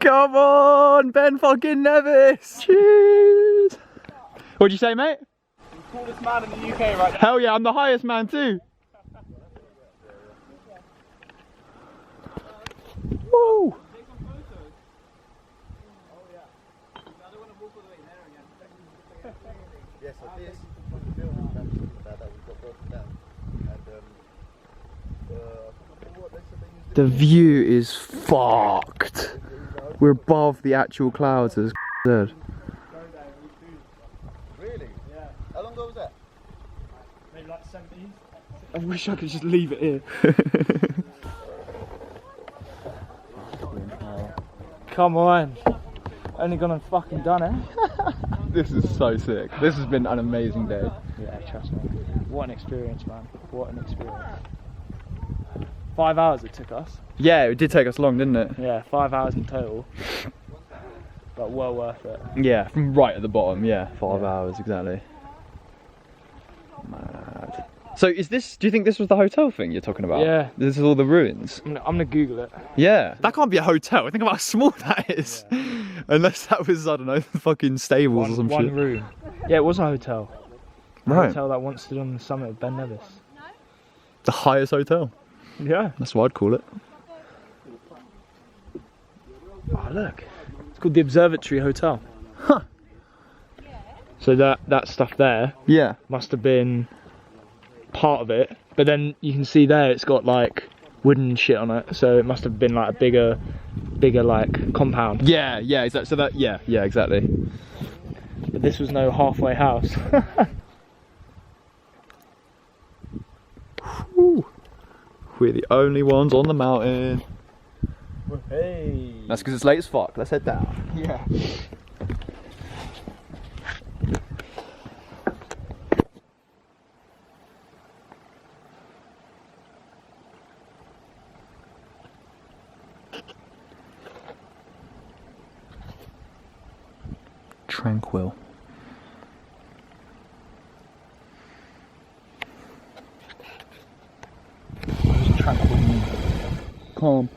Come on, Ben fucking Nevis. Cheers. What'd you say, mate? I'm the coolest man in the UK right now. Hell yeah, I'm the highest man too. Woo. Yes, so this is the building that we've got broken down. And what they said they used The view is fucked. We're above the actual clouds, as said. Really? Yeah. How long ago was that? Maybe like 70s. I wish I could just leave it here. Come on. Only gone and fucking done it. This is so sick. This has been an amazing day. Yeah, trust me. What an experience, man. What an experience. 5 hours it took us. Yeah, it did take us long, didn't it? Yeah, 5 hours in total. But well worth it. Yeah, from right at the bottom, yeah. 5 hours, exactly. Mad. So is this, do you think this was the hotel thing you're talking about? Yeah. This is all the ruins? I'm gonna Google it. Yeah. That can't be a hotel. Think about how small that is. Yeah. Unless that was, I don't know, fucking stables or some shit. One room. Yeah, it was a hotel. A Right. hotel that once stood on the summit of Ben Nevis. The highest hotel. Yeah. That's what I'd call it. Oh look. It's called the Observatory Hotel. Huh. So that stuff there Yeah. must have been part of it. But then you can see there it's got like wooden shit on it. So it must have been like a bigger like compound. Yeah, yeah, exactly. So that, yeah, exactly. But this was no halfway house. Whew. We're the only ones on the mountain. Hey. That's because it's late as fuck. Let's head down. Yeah. Tranquil. Tranquil. Calm.